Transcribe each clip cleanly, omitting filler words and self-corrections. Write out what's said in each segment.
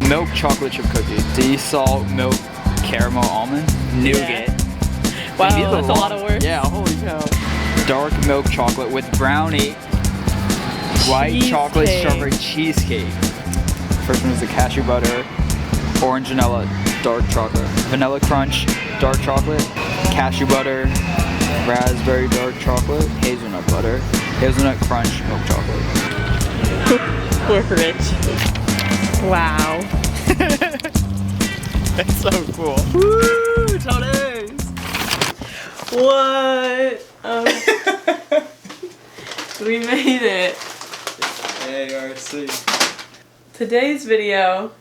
Milk chocolate chip cookie. Sea salt, milk, caramel almond, nougat. Wow, These are that's a lot of words. Yeah, holy cow. Dark milk chocolate with brownie. White chocolate strawberry cheesecake. First one is the cashew butter. Orange vanilla, dark chocolate. Vanilla crunch, dark chocolate. Cashew butter, raspberry dark chocolate. Hazelnut butter. Hazelnut crunch, milk chocolate. We're rich. Wow. That's so cool. Woo, Tony's. What? We made it. ARC. Today's video,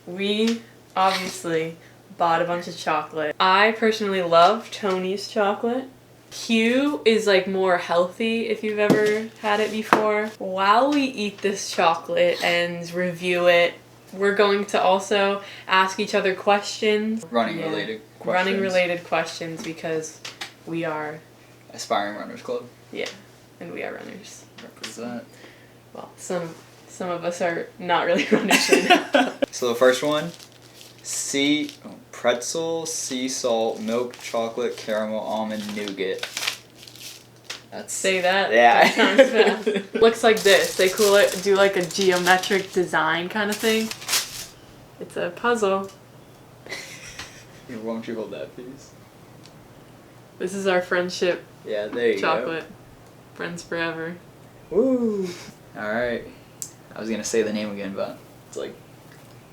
we obviously bought a bunch of chocolate. I personally love Tony's chocolate. Q is like more healthy if you've ever had it before. While we eat this chocolate and review it, we're going to also ask each other questions. Running related questions. Running related questions because we are Aspiring Runners Club. Yeah, and we are runners. Represent. Well, some of us are not really runners right now. So the first one, pretzel, sea salt, milk, chocolate, caramel, almond, nougat. That's Say that. Yeah. 3 times fast. Looks like this. They do like a geometric design kind of thing. It's a puzzle. Here, why don't you hold that piece? This is our friendship Yeah, there you chocolate. Friends forever. go. Woo! Alright. I was gonna say the name again, but it's like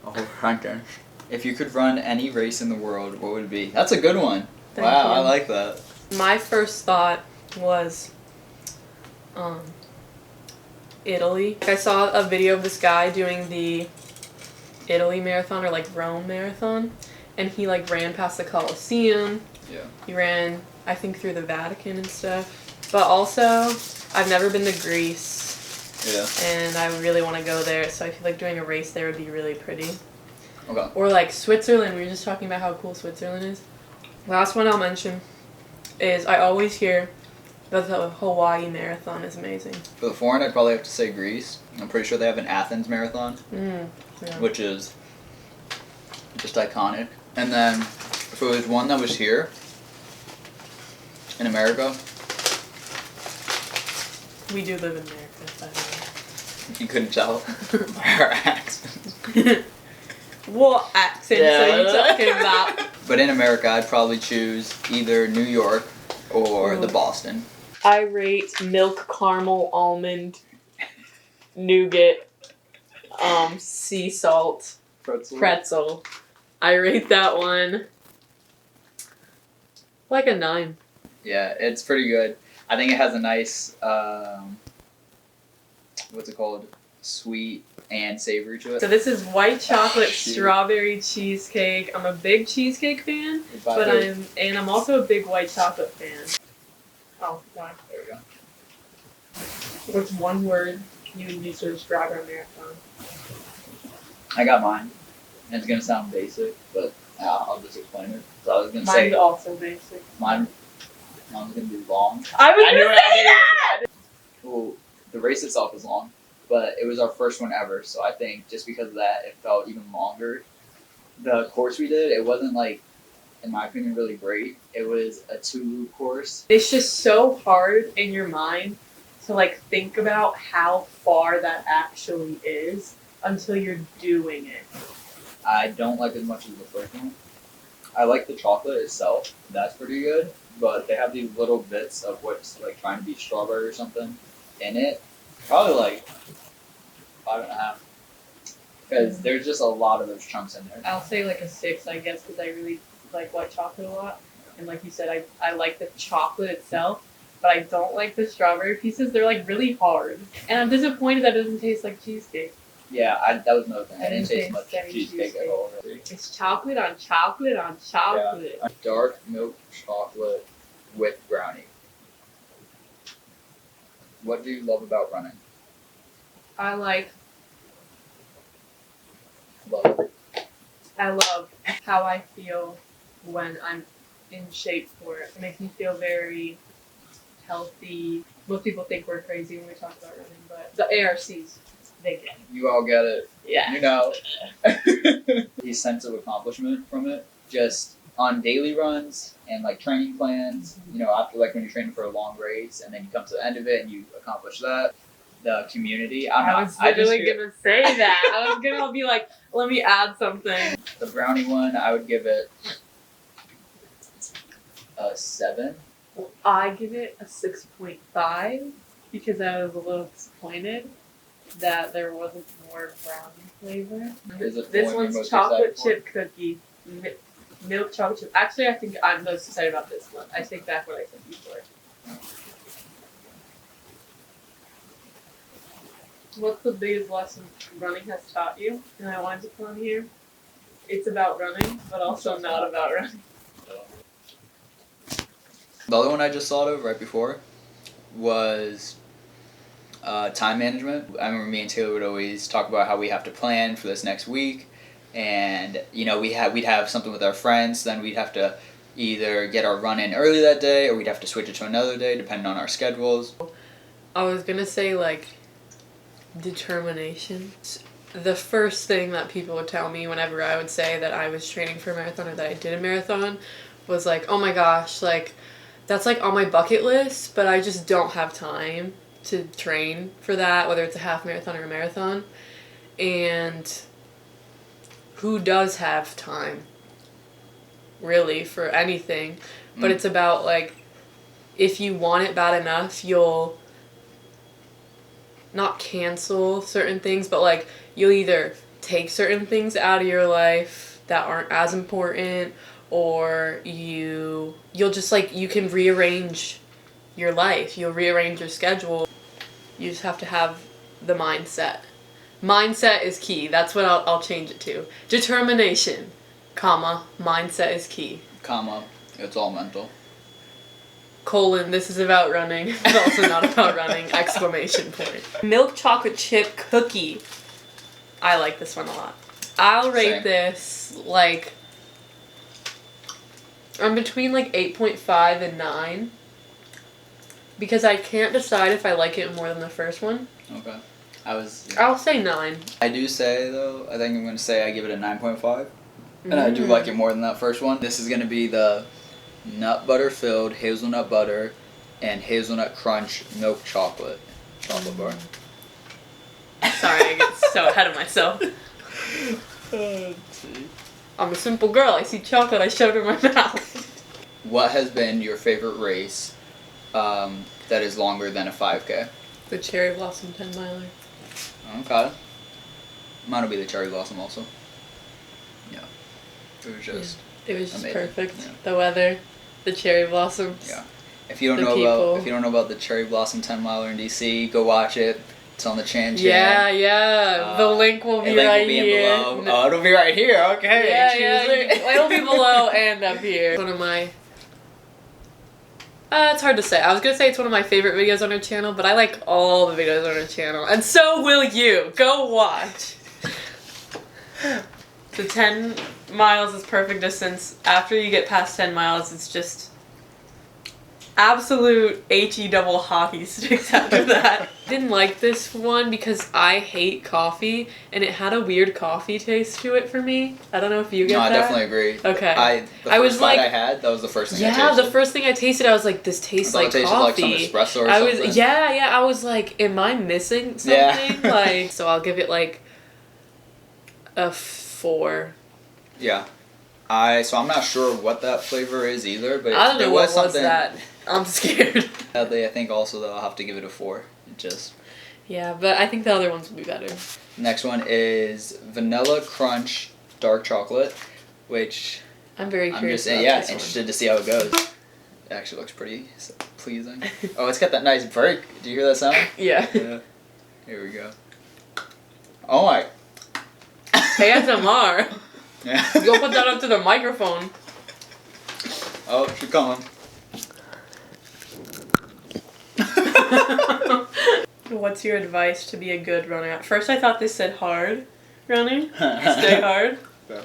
a whole sentence. If you could run any race in the world, what would it be? That's a good one. Thank Wow, you. I like that. My first thought was Italy. I saw a video of this guy doing the Italy marathon or like Rome marathon, and he like ran past the Colosseum. Yeah. He ran, I think, through the Vatican and stuff. But also, I've never been to Greece. Yeah. And I really want to go there, so I feel like doing a race there would be really pretty. Okay. Or like Switzerland, we were just talking about how cool Switzerland is. Last one I'll mention is I always hear that the Hawaii Marathon is amazing. For the foreign, I'd probably have to say Greece. I'm pretty sure they have an Athens Marathon, Yeah. which is just iconic. And then, if it was one that was here, in America, We do live in America, by the you couldn't tell by our accents. way. What accent are you talking about? But in America, I'd probably choose either New York or the Boston. I rate milk caramel almond nougat sea salt pretzel. I rate that one like a 9. Yeah, it's pretty good. I think it has a nice, what's it called? Sweet and savory to it. So this is white chocolate Shoot. strawberry cheesecake. I'm a big cheesecake fan, but I'm also a big white chocolate fan. Oh, wow. There we go. What's one word you would use to describe our marathon? I got mine. And it's gonna sound basic, but I'll just explain it. So I was gonna Mine's say also basic. mine's gonna be long. I was knew gonna it. say that! Well, the race itself is long, but it was our first one ever, so I think just because of that, it felt even longer. The course we did, it wasn't like, in my opinion, really great. It was a 2-loop course. It's just so hard in your mind to like think about how far that actually is until you're doing it. I don't like as much as the first one. I like the chocolate itself. That's pretty good. But they have these little bits of what's like trying to be strawberry or something in it. Probably like 5.5. Because there's just a lot of those chunks in there. I'll say like a 6, I guess, because I really like white chocolate a lot. And like you said, I like the chocolate itself, but I don't like the strawberry pieces. They're like really hard. And I'm disappointed that it doesn't taste like cheesecake. Yeah, that was another thing. I didn't taste much any cheesecake at all. Really. It's chocolate on chocolate on chocolate. Yeah. Dark milk chocolate with brownie. What do you love about running? I Love. love how I feel when I'm in shape for it. It makes me feel very healthy. Most people think we're crazy when we talk about running, but the ARCs, they get it. You all get it. Yeah. You know. The sense of accomplishment from it, just on daily runs and like training plans, you know, after like when you're training for a long race and then you come to the end of it and you accomplish that. The community. I was literally gonna say that. I was gonna be like, let me add something. The brownie one, I would give it a 7. I give it a 6.5 because I was a little disappointed that there wasn't more brownie flavor. Is it the This one you're one's most chocolate excited for? chip cookie. Milk chocolate chip. Actually, I think I'm most excited about this one. I take back what I said before. What's the biggest lesson running has taught you? And I wanted to put on here. It's about running, but also not about running. The other one I just thought of right before was time management. I remember me and Taylor would always talk about how we have to plan for this next week, and you know we'd have something with our friends. Then we'd have to either get our run in early that day, or we'd have to switch it to another day depending on our schedules. I was gonna say like determination. The first thing that people would tell me whenever I would say that I was training for a marathon or that I did a marathon was like, oh my gosh, like that's like on my bucket list, but I just don't have time to train for that, whether it's a half marathon or a marathon. And who does have time really for anything? But it's about like if you want it bad enough, you'll not cancel certain things, but like you'll either take certain things out of your life that aren't as important, or you'll just like you can rearrange your life. You'll rearrange your schedule. You just have to have the mindset. Mindset is key. That's what I'll change it to. Determination, comma, mindset is key. Comma, it's all mental. Colon, this is about running, but also not about running, exclamation point. Milk chocolate chip cookie. I like this one a lot. I'll rate Same. this like, I'm between like 8.5 and 9. Because I can't decide if I like it more than the first one. Okay. I'll say 9. I do say though, I think I'm going to say I give it a 9.5. And I do like it more than that first one. This is going to be the nut butter filled hazelnut butter and hazelnut crunch milk chocolate bar. Sorry, I get so ahead of myself. I'm a simple girl. I see chocolate, I shove it in my mouth. What has been your favorite race that is longer than a 5K? The Cherry Blossom 10 miler. Okay. Mine will be the cherry blossom also. Yeah. It was just It was just amazing. perfect. Yeah. The weather, the cherry blossoms. Yeah. If you don't The know people. about the cherry blossom 10 miler in DC, go watch it. It's on the Chan. Yeah. The link will be right here. Below. Oh, it'll be right here. Okay. Yeah. It'll be below and up here. One of my. It's hard to say. I was gonna say it's one of my favorite videos on our channel, but I like all the videos on our channel, and so will you. Go watch. The 10 miles is perfect distance. After you get past 10 miles, it's just absolute HE double hockey sticks after that. I didn't like this one because I hate coffee, and it had a weird coffee taste to it for me. I don't know if you get that. No, I definitely agree. Okay. The I was first bite like- I had, that was the first thing I Yeah, tasted. the first thing I tasted, I was like, this tastes I thought like it tasted coffee. like some espresso or I something. was, yeah, I was like, am I missing something? Yeah. Like, so I'll give it like a 4. Yeah. So I'm not sure what that flavor is either, but I don't there know was what was something. that. I'm scared. Sadly, I think also that I'll have to give it a 4. It just. Yeah, but I think the other ones will be better. Next one is Vanilla Crunch Dark Chocolate, which I'm very I'm curious just about this interested to see how it goes. It actually looks pretty pleasing. Oh, it's got that nice break. Do you hear that sound? one. Yeah. Yeah. Here we go. Oh my. ASMR. Yeah. Go put that up to the microphone. Oh, she's coming. What's your advice to be a good runner? At first I thought this said hard running. Stay hard. Well,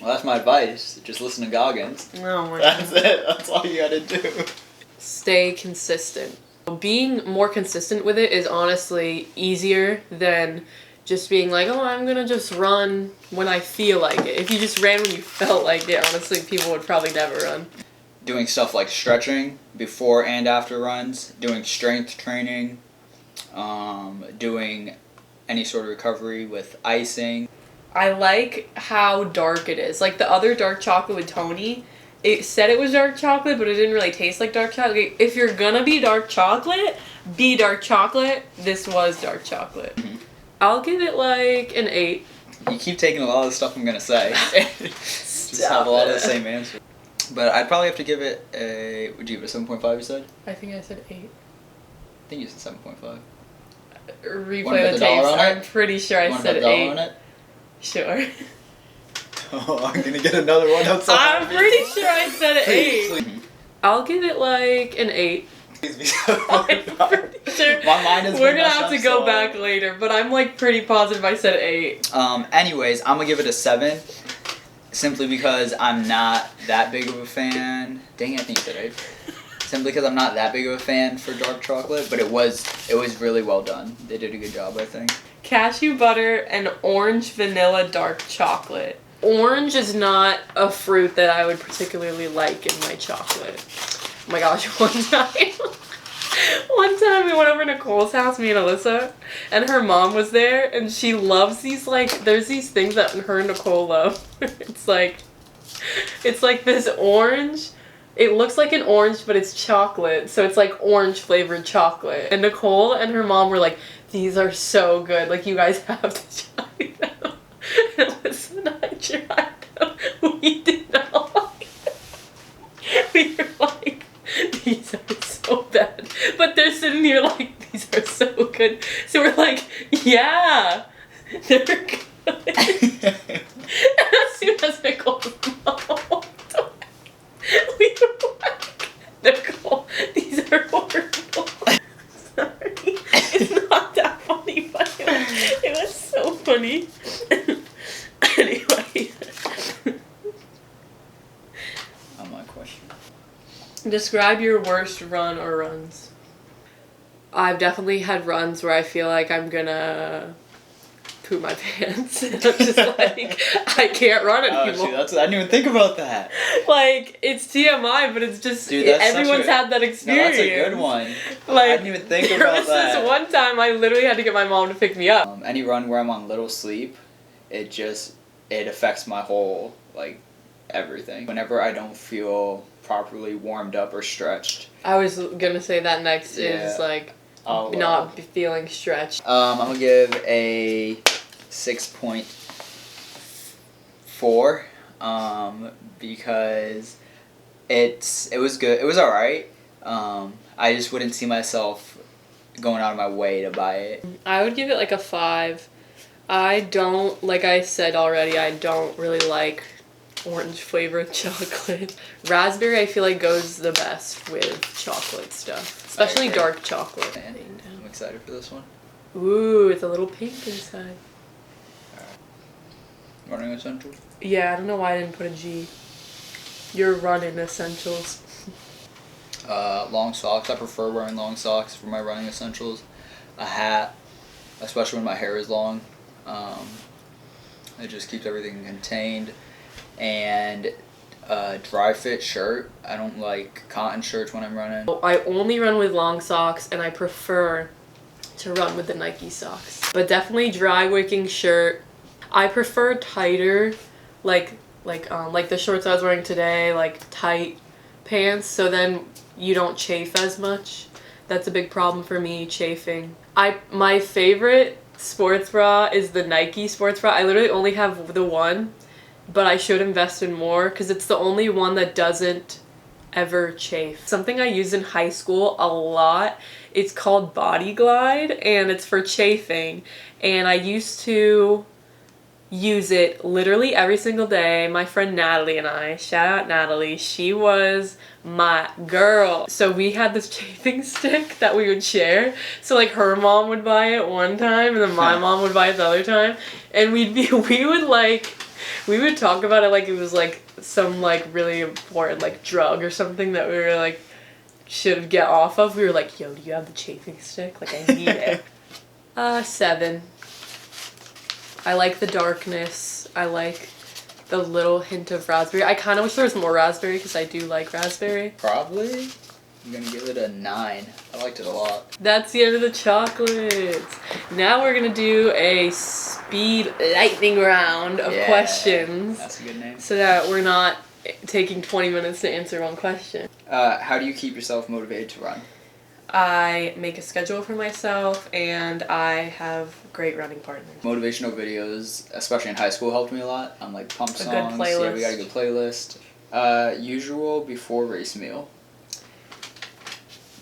that's my advice. Just listen to Goggins. Oh my god. That's it. That's all you gotta do. Stay consistent. Being more consistent with it is honestly easier than just being like, oh, I'm gonna just run when I feel like it. If you just ran when you felt like it, honestly, people would probably never run. Doing stuff like stretching before and after runs, doing strength training, doing any sort of recovery with icing. I like how dark it is. Like the other dark chocolate with Tony, it said it was dark chocolate, but it didn't really taste like dark chocolate. If you're gonna be dark chocolate, be dark chocolate. This was dark chocolate. Mm-hmm. I'll give it like an 8. You keep taking a lot of the stuff I'm gonna say. Just have a lot of the same answer. But I'd probably have to give it a. Would you give it a 7.5? You said? I think I said 8. I think you said 7.5. Replay the tapes. I'm pretty sure I said 8. On it? Sure. Oh, I'm gonna get another one outside. I'm pretty sure I said 8. Please. I'll give it like an 8. Please be I'm pretty sure. My mind is. We're gonna have to go back later, but I'm like pretty positive I said 8. Anyways, I'm gonna give it a 7. Simply because I'm not that big of a fan. Dang it, I think you said 8. Simply because I'm not that big of a fan for dark chocolate, but it was really well done. They did a good job, I think. Cashew butter and orange vanilla dark chocolate. Orange is not a fruit that I would particularly like in my chocolate. Oh my gosh, one time we went over to Nicole's house, me and Alyssa, and her mom was there, and she loves these, like, there's these things that her and Nicole love. It's like this orange. It looks like an orange, but it's chocolate, so it's like orange flavored chocolate. And Nicole and her mom were like, these are so good, like, you guys have to try them. And Alyssa and I tried them. We did not like them. We were like, these are so bad. But they're sitting here like, these are so good. So we're like, yeah, they're good. And as soon as Nicole's mom walked away, we were like, Nicole, these are horrible. Sorry. It's not that funny, but it was so funny. Anyway. My question. Describe your worst run or runs. I've definitely had runs where I feel like I'm gonna poop my pants. I'm just like, I can't run anymore. Oh, see, I didn't even think about that. Like, it's TMI, but it's just, Dude, that's everyone's had that experience. No, that's a good one. Like, I didn't even think about there was that. this one time I literally had to get my mom to pick me up. Any run where I'm on little sleep, it affects my whole, like, everything. Whenever I don't feel properly warmed up or stretched. I was gonna say that next is, like, not feeling stretched. I'm gonna give a 6.4, because it was good. It was alright. I just wouldn't see myself going out of my way to buy it. I would give it like a 5. I don't, like I said already, I don't really like orange flavored chocolate. Raspberry I feel like goes the best with chocolate stuff, especially dark chocolate. Man, I'm excited for this one. Ooh, it's a little pink inside. Running essentials? Yeah, I don't know why I didn't put a G. You're running essentials. Long socks. I prefer wearing long socks for my running essentials. A hat, especially when my hair is long. It just keeps everything contained. And a dry fit shirt. I don't like cotton shirts when I'm running. I only run with long socks, and I prefer to run with the Nike socks. But definitely dry wicking shirt. I prefer tighter, like the shorts I was wearing today, like tight pants, so then you don't chafe as much. That's a big problem for me, chafing. My favorite sports bra is the Nike sports bra. I literally only have the one, but I should invest in more because it's the only one that doesn't ever chafe. Something I used in high school a lot, it's called Body Glide, and it's for chafing, and I used to use it literally every single day. My friend Natalie and I, shout out Natalie, she was my girl. So we had this chafing stick that we would share. So like her mom would buy it one time and then my mom would buy it the other time. And we would talk about it like it was like some like really important like drug or something that we were like should get off of. We were like, yo, do you have the chafing stick? Like, I need it. 7. I like the darkness. I like the little hint of raspberry. I kind of wish there was more raspberry because I do like raspberry. Probably. I'm gonna give it a 9. I liked it a lot. That's the end of the chocolates. Now we're gonna do a speed lightning round of questions. That's a good name. So that we're not taking 20 minutes to answer one question. How do you keep yourself motivated to run? I make a schedule for myself, and I have great running partners. Motivational videos, especially in high school, helped me a lot. I'm like pump songs. Good playlist. Yeah, we got a good playlist. Usual before race meal.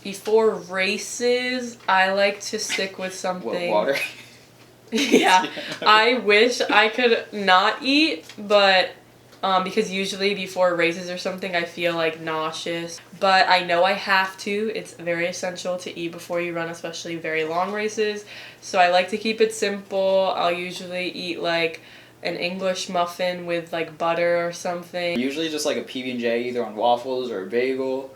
Before races, I like to stick with something. What, water? Yeah. I wish I could not eat, but because usually before races or something, I feel like nauseous. But I know I have to. It's very essential to eat before you run, especially very long races. So I like to keep it simple. I'll usually eat like an English muffin with like butter or something. Usually just like a PB&J, either on waffles or a bagel.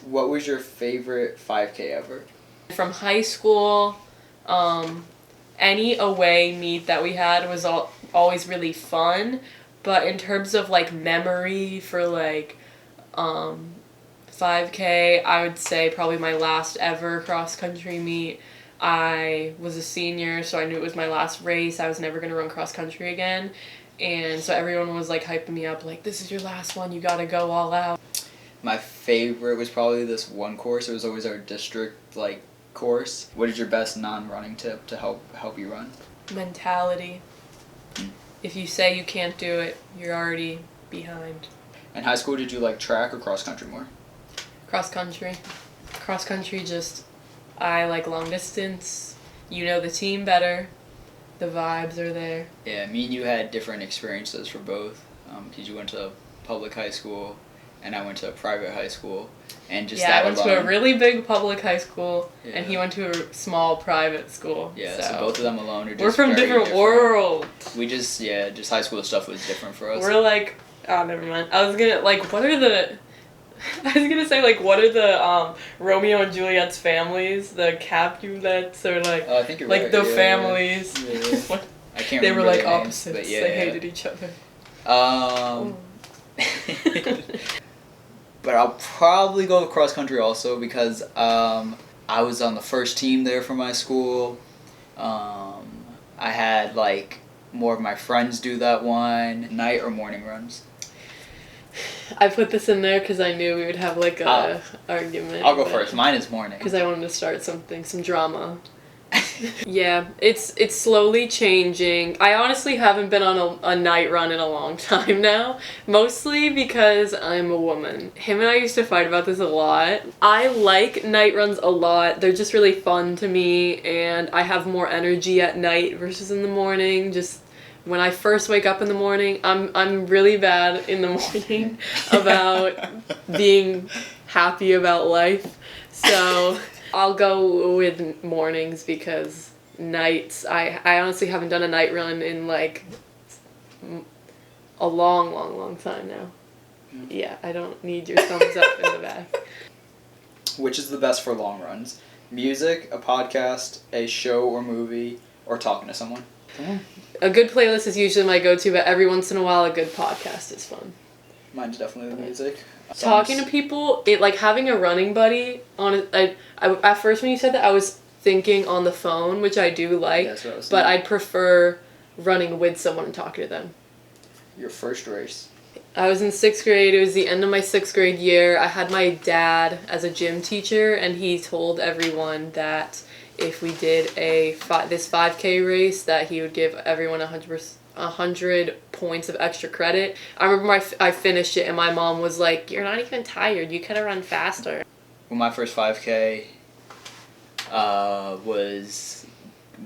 What was your favorite 5K ever? From high school, any away meet that we had was always really fun. But in terms of like memory for like 5K, I would say probably my last ever cross country meet. I was a senior, so I knew it was my last race. I was never going to run cross country again. And so everyone was like hyping me up, like, this is your last one, you got to go all out. My favorite was probably this one course. It was always our district like course. What is your best non-running tip to help you run? Mentality. If you say you can't do it, you're already behind. In high school, did you like track or cross country more? Cross country. Cross country, just, I like long distance. You know the team better. The vibes are there. Yeah, me and you had different experiences for both. Because you went to public high school, and I went to a private high school. And just I that went alone, to a really big public high school, and he Yeah. went to a small private school. Yeah, so both of them alone are just we're from very different worlds. We just high school stuff was different for us. We're like, oh, never mind. I was gonna, like, what are the, I was gonna say, like, what are the Romeo and Juliet's families? The Capulets, or like, I think you're like right. the Yeah, families. Yeah. I can't They were remember like their names, opposites. but yeah. They hated each other. But I'll probably go with cross country also because I was on the first team there for my school. I had like more of my friends do that one. Night or morning runs? I put this in there because I knew we would have like a argument. I'll go first. Mine is morning. Because I wanted to start something, some drama. Yeah, it's slowly changing. I honestly haven't been on a night run in a long time now, mostly because I'm a woman. Him and I used to fight about this a lot. I like night runs a lot. They're just really fun to me, and I have more energy at night versus in the morning. Just when I first wake up in the morning, I'm really bad in the morning about being happy about life. So I'll go with mornings because nights, I honestly haven't done a night run in like a long time now. Yeah, I don't need your thumbs up in the back. Which is the best for long runs? Music, a podcast, a show or movie, or talking to someone? Come on. A good playlist is usually my go-to, but every once in a while a good podcast is fun. Mine's definitely the music. Talking to people, like having a running buddy I at first when you said that I was thinking on the phone, which I do like, That's what I was but thinking. I'd prefer running with someone and talking to them. Your first race. I was in 6th grade. It was the end of my 6th grade year. I had my dad as a gym teacher, and he told everyone that if we did this 5K race, that he would give everyone 100 points of extra credit. I remember I finished it, and my mom was like, "You're not even tired. You could have run faster." Well, my first 5K was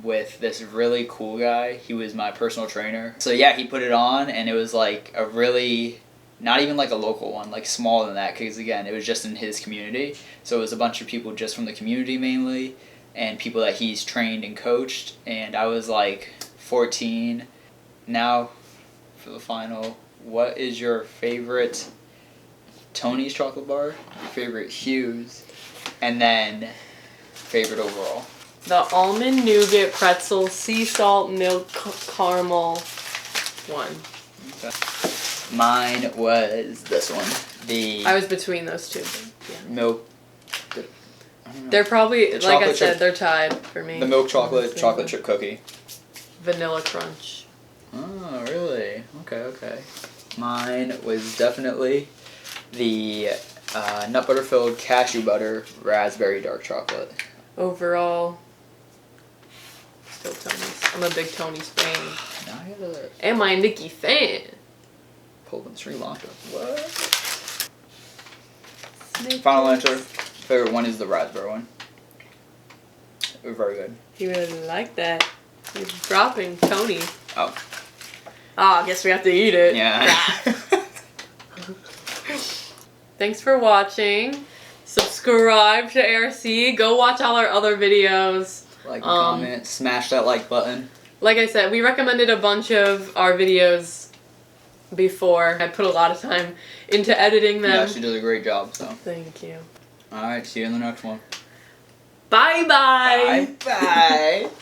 with this really cool guy. He was my personal trainer. So yeah, he put it on, and it was like a really, not even like a local one, like smaller than that, because again, it was just in his community. So it was a bunch of people just from the community mainly, and people that he's trained and coached. And I was like 14. Now, for the final, what is your favorite Tony's chocolate bar, favorite Hughes, and then favorite overall. The almond nougat pretzel sea salt milk caramel one. Okay. Mine was this one. I was between those two. Yeah. Milk. They're probably, like I said, chip. they're tied for me. The milk chocolate chip cookie. Vanilla crunch. Oh, really? Okay. Mine was definitely the nut butter filled cashew butter raspberry dark chocolate. Overall, still Tony's. I'm a big Tony's fan. Now I gotta Am I a Nikki fan? pull in Sri Lanka. What? Final answer. Favorite one is the raspberry one. Very good. You really like that. You're dropping Tony. Oh. I guess we have to eat it. Yeah. Thanks for watching. Subscribe to ARC. Go watch all our other videos. Like, comment, smash that like button. Like I said, we recommended a bunch of our videos before. I put a lot of time into editing them. Yeah, she does a great job, so. Thank you. Alright, see you in the next one. Bye-bye. Bye.